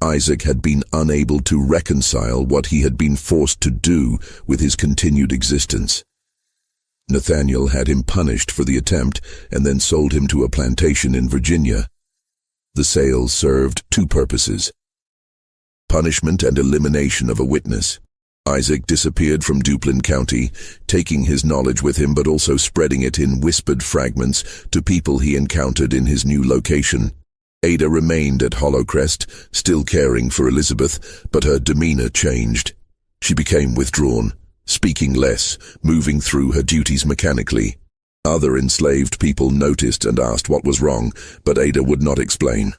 Speaker 1: Isaac had been unable to reconcile what he had been forced to do with his continued existence. Nathaniel had him punished for the attempt and then sold him to a plantation in Virginia. The sale served 2 purposes: punishment and elimination of a witness. Isaac disappeared from Duplin County, taking his knowledge with him but also spreading it in whispered fragments to people he encountered in his new location. Ada remained at Hollowcrest, still caring for Elizabeth, but her demeanor changed. She became withdrawn, speaking less, moving through her duties mechanically. Other enslaved people noticed and asked what was wrong, but Ada would not explain.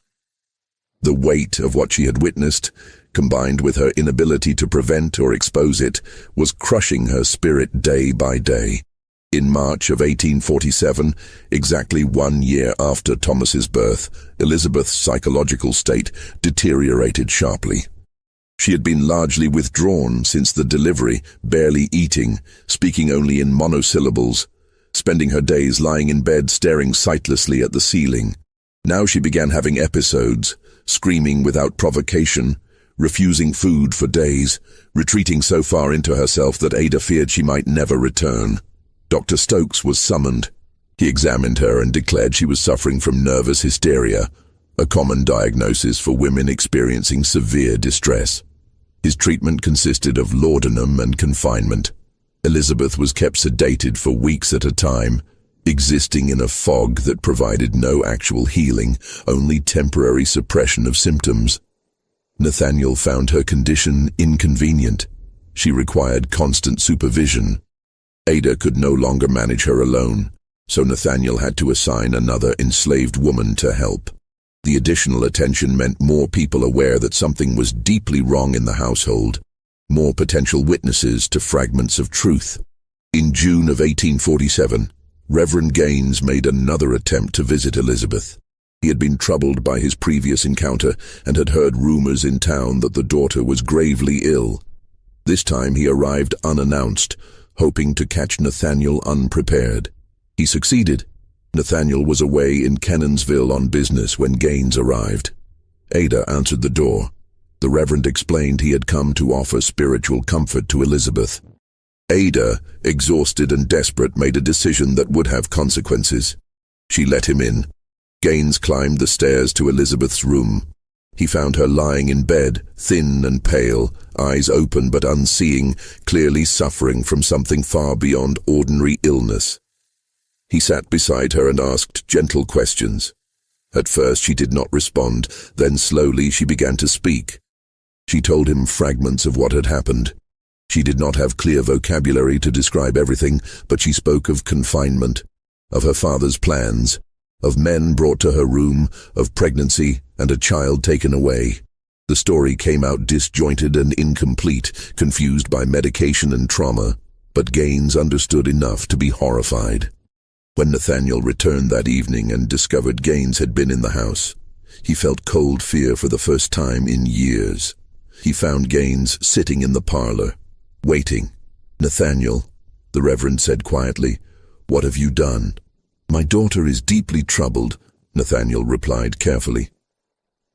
Speaker 1: The weight of what she had witnessed, combined with her inability to prevent or expose it, was crushing her spirit day by day. In March of 1847, exactly 1 year after Thomas's birth, Elizabeth's psychological state deteriorated sharply. She had been largely withdrawn since the delivery, barely eating, speaking only in monosyllables, spending her days lying in bed staring sightlessly at the ceiling. Now she began having episodes, screaming without provocation, refusing food for days, retreating so far into herself that Ada feared she might never return. Dr. Stokes was summoned. He examined her and declared she was suffering from nervous hysteria, a common diagnosis for women experiencing severe distress. His treatment consisted of laudanum and confinement. Elizabeth was kept sedated for weeks at a time, existing in a fog that provided no actual healing, only temporary suppression of symptoms. Nathaniel found her condition inconvenient. She required constant supervision. Ada could no longer manage her alone, so Nathaniel had to assign another enslaved woman to help. The additional attention meant more people aware that something was deeply wrong in the household, more potential witnesses to fragments of truth. In June of 1847, Reverend Gaines made another attempt to visit Elizabeth. He had been troubled by his previous encounter and had heard rumors in town that the daughter was gravely ill. This time he arrived unannounced, hoping to catch Nathaniel unprepared. He succeeded. Nathaniel was away in Cannonsville on business when Gaines arrived. Ada answered the door. The Reverend explained he had come to offer spiritual comfort to Elizabeth. Ada, exhausted and desperate, made a decision that would have consequences. She let him in. Gaines climbed the stairs to Elizabeth's room. He found her lying in bed, thin and pale, eyes open but unseeing, clearly suffering from something far beyond ordinary illness. He sat beside her and asked gentle questions. At first she did not respond, then slowly she began to speak. She told him fragments of what had happened. She did not have clear vocabulary to describe everything, but she spoke of confinement, of her father's plans, of men brought to her room, of pregnancy, and a child taken away. The story came out disjointed and incomplete, confused by medication and trauma, but Gaines understood enough to be horrified. When Nathaniel returned that evening and discovered Gaines had been in the house, he felt cold fear for the first time in years. He found Gaines sitting in the parlor, waiting. "Nathaniel," the Reverend said quietly, "what have you done?" "My daughter is deeply troubled," Nathaniel replied carefully.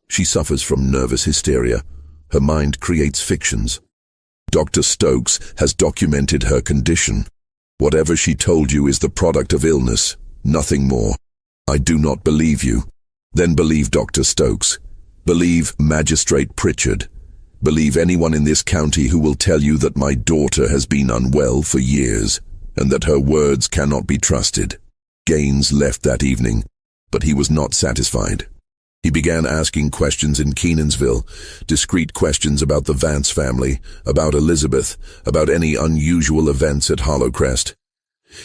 Speaker 1: She suffers from nervous hysteria. Her mind creates fictions. Dr. Stokes has documented her condition. Whatever she told you is the product of illness, nothing more. I do not believe you. Then believe Dr. Stokes. Believe Magistrate Pritchard. Believe anyone in this county who will tell you that my daughter has been unwell for years, and that her words cannot be trusted. Gaines left that evening, but he was not satisfied. He began asking questions in Kenansville, discreet questions about the Vance family, about Elizabeth, about any unusual events at Hollowcrest.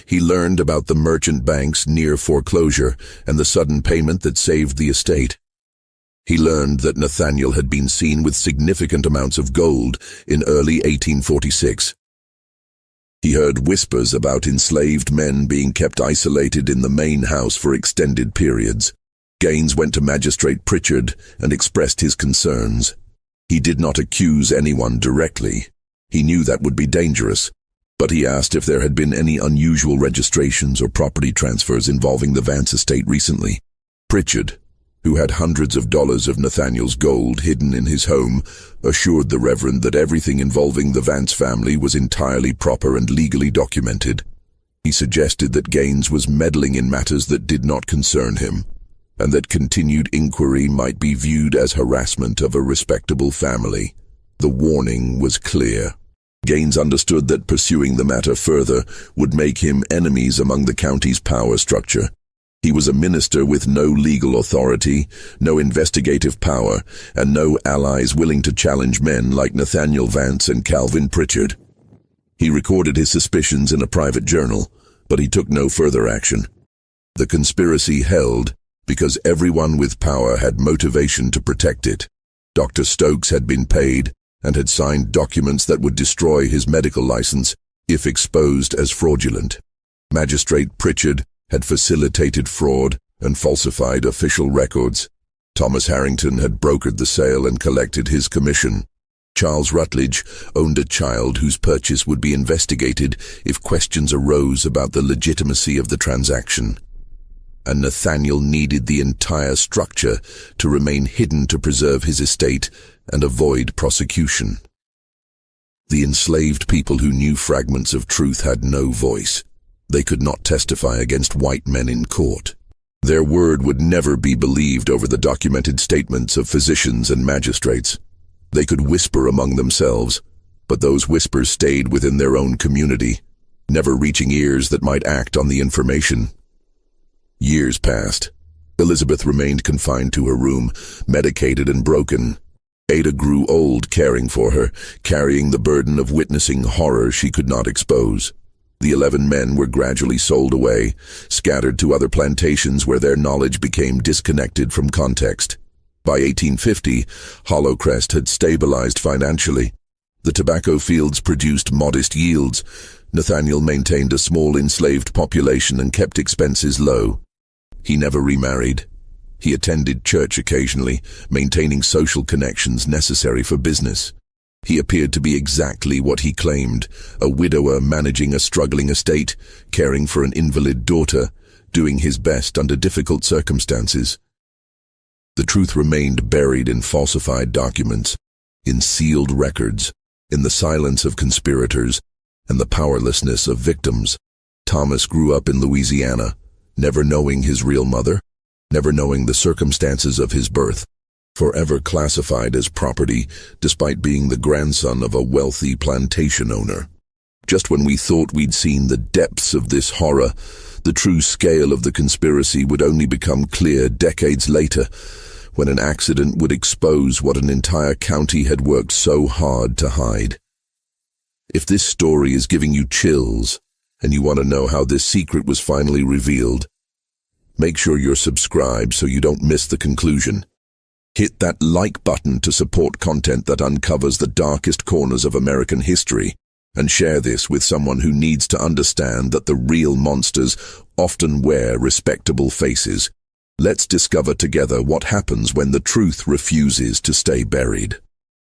Speaker 1: He learned about the merchant bank's near foreclosure and the sudden payment that saved the estate. He learned that Nathaniel had been seen with significant amounts of gold in early 1846. He heard whispers about enslaved men being kept isolated in the main house for extended periods. Gaines went to Magistrate Pritchard and expressed his concerns. He did not accuse anyone directly. He knew that would be dangerous, but he asked if there had been any unusual registrations or property transfers involving the Vance estate recently. Pritchard, who had hundreds of dollars of Nathaniel's gold hidden in his home, assured the Reverend that everything involving the Vance family was entirely proper and legally documented. He suggested that Gaines was meddling in matters that did not concern him, and that continued inquiry might be viewed as harassment of a respectable family. The warning was clear. Gaines understood that pursuing the matter further would make him enemies among the county's power structure. He was a minister with no legal authority, no investigative power, and no allies willing to challenge men like Nathaniel Vance and Calvin Pritchard. He recorded his suspicions in a private journal, but he took no further action. The conspiracy held because everyone with power had motivation to protect it. Dr. Stokes had been paid and had signed documents that would destroy his medical license if exposed as fraudulent. Magistrate Pritchard had facilitated fraud and falsified official records. Thomas Harrington had brokered the sale and collected his commission. Charles Rutledge owned a child whose purchase would be investigated if questions arose about the legitimacy of the transaction. And Nathaniel needed the entire structure to remain hidden to preserve his estate and avoid prosecution. The enslaved people who knew fragments of truth had no voice. They could not testify against white men in court. Their word would never be believed over the documented statements of physicians and magistrates. They could whisper among themselves, but those whispers stayed within their own community, never reaching ears that might act on the information. Years passed. Elizabeth remained confined to her room, medicated and broken. Ada grew old caring for her, carrying the burden of witnessing horror she could not expose. The 11 men were gradually sold away, scattered to other plantations where their knowledge became disconnected from context. By 1850, Hollowcrest had stabilized financially. The tobacco fields produced modest yields. Nathaniel maintained a small enslaved population and kept expenses low. He never remarried. He attended church occasionally, maintaining social connections necessary for business. He appeared to be exactly what he claimed, a widower managing a struggling estate, caring for an invalid daughter, doing his best under difficult circumstances. The truth remained buried in falsified documents, in sealed records, in the silence of conspirators, and the powerlessness of victims. Thomas grew up in Louisiana, never knowing his real mother, never knowing the circumstances of his birth, forever classified as property despite being the grandson of a wealthy plantation owner. Just when we thought we'd seen the depths of this horror, the true scale of the conspiracy would only become clear decades later, when an accident would expose what an entire county had worked so hard to hide. If this story is giving you chills, and you want to know how this secret was finally revealed, make sure you're subscribed so you don't miss the conclusion. Hit that like button to support content that uncovers the darkest corners of American history, and share this with someone who needs to understand that the real monsters often wear respectable faces. Let's discover together what happens when the truth refuses to stay buried.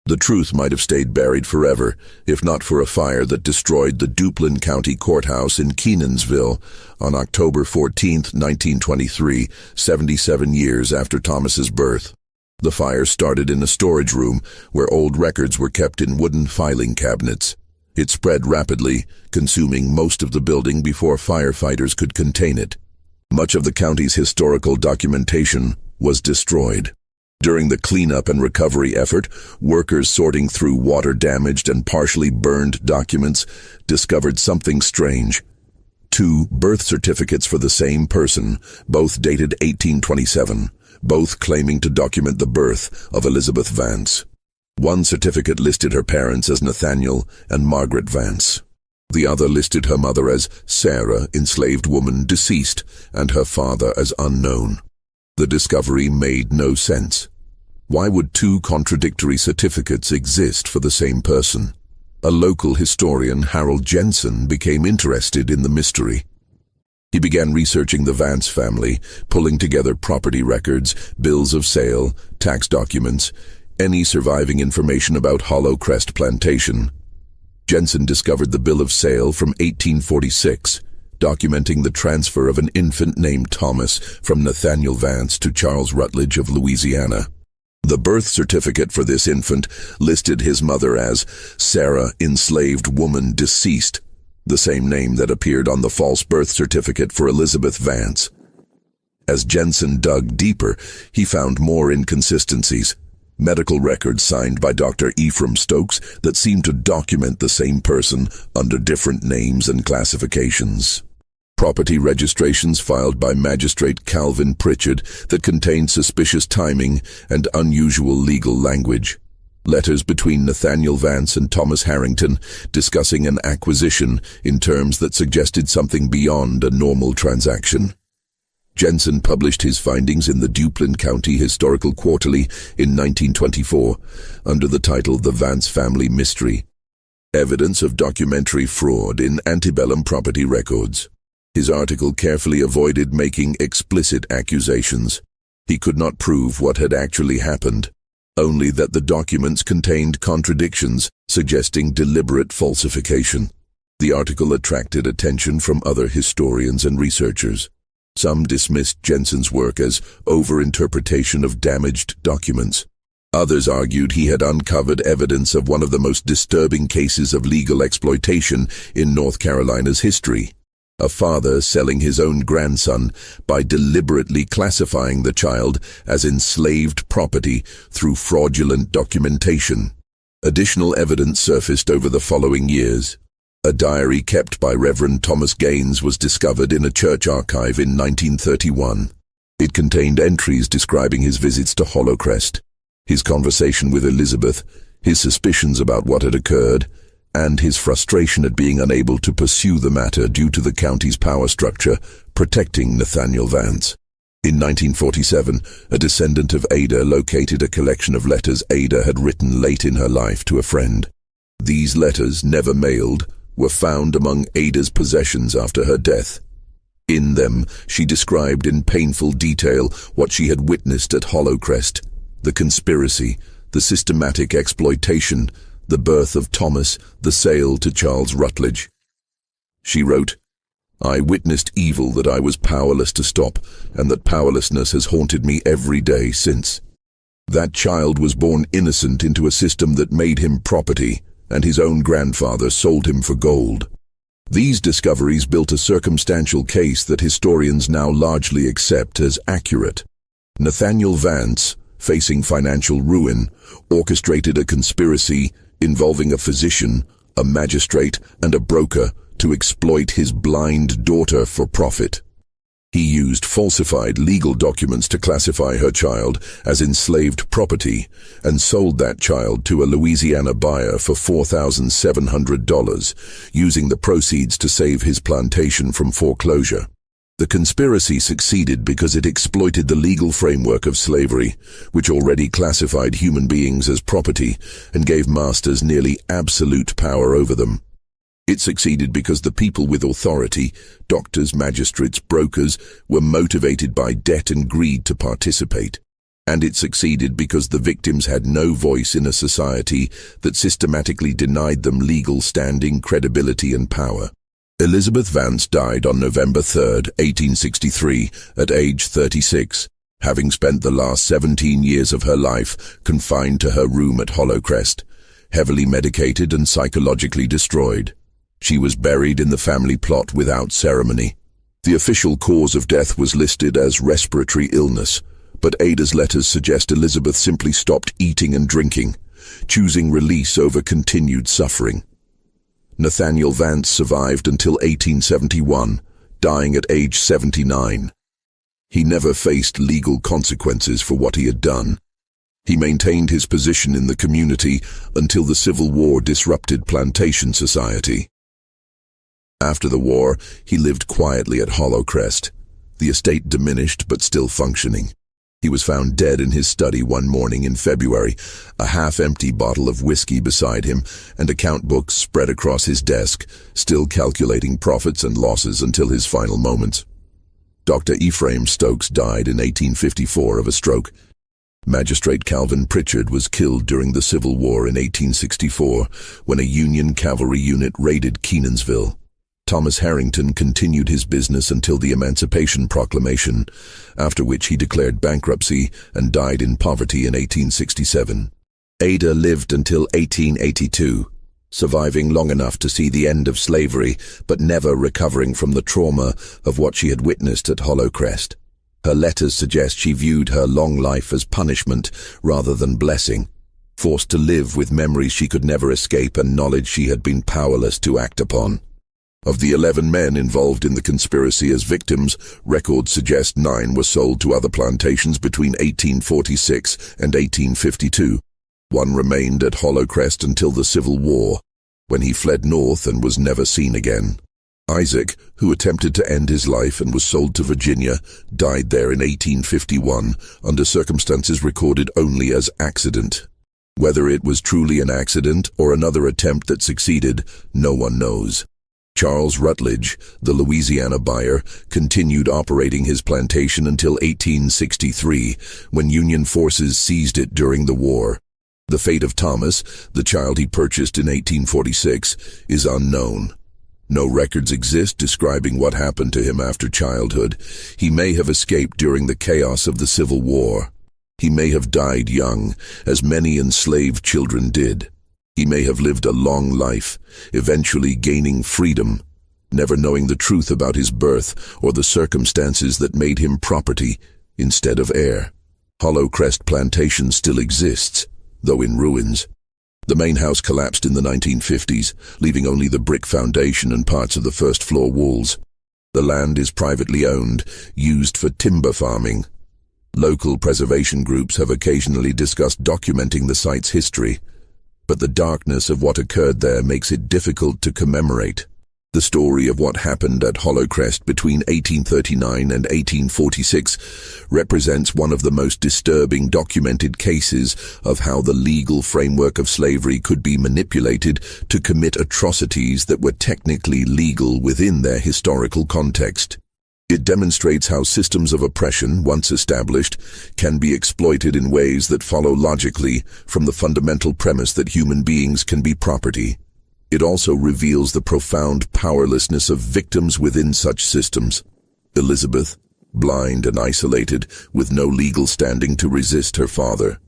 Speaker 1: The truth might have stayed buried forever, if not for a fire that destroyed the Duplin County Courthouse in Kenansville on October 14, 1923, 77 years after Thomas's birth. The fire started in a storage room where old records were kept in wooden filing cabinets. It spread rapidly, consuming most of the building before firefighters could contain it. Much of the county's historical documentation was destroyed. During the cleanup and recovery effort, workers sorting through water-damaged and partially burned documents discovered something strange. 2 birth certificates for the same person, both dated 1827, both claiming to document the birth of Elizabeth Vance. One certificate listed her parents as Nathaniel and Margaret Vance. The other listed her mother as Sarah, enslaved woman, deceased, and her father as unknown. The discovery made no sense. Why would 2 contradictory certificates exist for the same person? A local historian, Harold Jensen, became interested in the mystery. He began researching the Vance family, pulling together property records, bills of sale, tax documents, any surviving information about Hollow Crest Plantation. Jensen discovered the bill of sale from 1846, documenting the transfer of an infant named Thomas from Nathaniel Vance to Charles Rutledge of Louisiana. The birth certificate for this infant listed his mother as Sarah, enslaved woman, deceased, the same name that appeared on the false birth certificate for Elizabeth Vance. As Jensen dug deeper, he found more inconsistencies. Medical records signed by Dr. Ephraim Stokes that seemed to document the same person under different names and classifications. Property registrations filed by Magistrate Calvin Pritchard that contained suspicious timing and unusual legal language. Letters between Nathaniel Vance and Thomas Harrington discussing an acquisition in terms that suggested something beyond a normal transaction. Jensen published his findings in the Duplin County Historical Quarterly in 1924 under the title The Vance Family Mystery: Evidence of Documentary Fraud in Antebellum Property Records. His article carefully avoided making explicit accusations. He could not prove what had actually happened, only that the documents contained contradictions suggesting deliberate falsification. The article attracted attention from other historians and researchers. Some dismissed Jensen's work as over-interpretation of damaged documents. Others argued he had uncovered evidence of one of the most disturbing cases of legal exploitation in North Carolina's history: a father selling his own grandson by deliberately classifying the child as enslaved property through fraudulent documentation. Additional evidence surfaced over the following years. A diary kept by Reverend Thomas Gaines was discovered in a church archive in 1931. It contained entries describing his visits to Hollow Crest, his conversation with Elizabeth, his suspicions about what had occurred, and his frustration at being unable to pursue the matter due to the county's power structure protecting Nathaniel Vance. In 1947, a descendant of Ada located a collection of letters Ada had written late in her life to a friend. These letters, never mailed, were found among Ada's possessions after her death. In them, she described in painful detail what she had witnessed at Hollow Crest: the conspiracy, the systematic exploitation, the birth of Thomas, the sale to Charles Rutledge. She wrote, "I witnessed evil that I was powerless to stop, and that powerlessness has haunted me every day since. That child was born innocent into a system that made him property, and his own grandfather sold him for gold." These discoveries built a circumstantial case that historians now largely accept as accurate. Nathaniel Vance, facing financial ruin, orchestrated a conspiracy involving a physician, a magistrate, and a broker to exploit his blind daughter for profit. He used falsified legal documents to classify her child as enslaved property and sold that child to a Louisiana buyer for $4,700, using the proceeds to save his plantation from foreclosure. The conspiracy succeeded because it exploited the legal framework of slavery, which already classified human beings as property and gave masters nearly absolute power over them. It succeeded because the people with authority, doctors, magistrates, brokers, were motivated by debt and greed to participate. And it succeeded because the victims had no voice in a society that systematically denied them legal standing, credibility, and power. Elizabeth Vance died on November 3, 1863, at age 36, having spent the last 17 years of her life confined to her room at Hollowcrest, heavily medicated and psychologically destroyed. She was buried in the family plot without ceremony. The official cause of death was listed as respiratory illness, but Ada's letters suggest Elizabeth simply stopped eating and drinking, choosing release over continued suffering. Nathaniel Vance survived until 1871, dying at age 79. He never faced legal consequences for what he had done. He maintained his position in the community until the Civil War disrupted plantation society. After the war, he lived quietly at Hollowcrest, the estate diminished but still functioning. He was found dead in his study one morning in February, a half-empty bottle of whiskey beside him and account books spread across his desk, still calculating profits and losses until his final moments. Dr. Ephraim Stokes died in 1854 of a stroke. Magistrate Calvin Pritchard was killed during the Civil War in 1864 when a Union cavalry unit raided Kenansville. Thomas Harrington continued his business until the Emancipation Proclamation, after which he declared bankruptcy and died in poverty in 1867. Ada lived until 1882, surviving long enough to see the end of slavery, but never recovering from the trauma of what she had witnessed at Hollowcrest. Her letters suggest she viewed her long life as punishment rather than blessing, forced to live with memories she could never escape and knowledge she had been powerless to act upon. Of the 11 men involved in the conspiracy as victims, records suggest 9 were sold to other plantations between 1846 and 1852. One remained at Hollowcrest until the Civil War, when he fled north and was never seen again. Isaac, who attempted to end his life and was sold to Virginia, died there in 1851 under circumstances recorded only as accident. Whether it was truly an accident or another attempt that succeeded, no one knows. Charles Rutledge, the Louisiana buyer, continued operating his plantation until 1863, when Union forces seized it during the war. The fate of Thomas, the child he purchased in 1846, is unknown. No records exist describing what happened to him after childhood. He may have escaped during the chaos of the Civil War. He may have died young, as many enslaved children did. He may have lived a long life, eventually gaining freedom, never knowing the truth about his birth or the circumstances that made him property instead of heir. Hollowcrest Plantation still exists, though in ruins. The main house collapsed in the 1950s, leaving only the brick foundation and parts of the first-floor walls. The land is privately owned, used for timber farming. Local preservation groups have occasionally discussed documenting the site's history, but the darkness of what occurred there makes it difficult to commemorate. The story of what happened at Hollowcrest between 1839 and 1846 represents one of the most disturbing documented cases of how the legal framework of slavery could be manipulated to commit atrocities that were technically legal within their historical context. It demonstrates how systems of oppression, once established, can be exploited in ways that follow logically from the fundamental premise that human beings can be property. It also reveals the profound powerlessness of victims within such systems. Elizabeth, blind and isolated, with no legal standing to resist her father.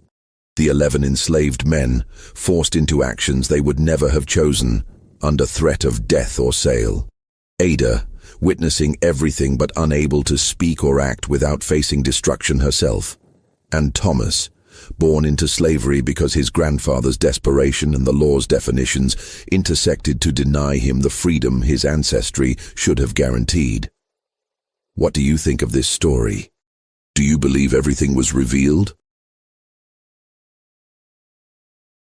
Speaker 1: The 11 enslaved men, forced into actions they would never have chosen, under threat of death or sale. Ada, witnessing everything but unable to speak or act without facing destruction herself. And Thomas, born into slavery because his grandfather's desperation and the law's definitions intersected to deny him the freedom his ancestry should have guaranteed. What do you think of this story? Do you believe everything was revealed,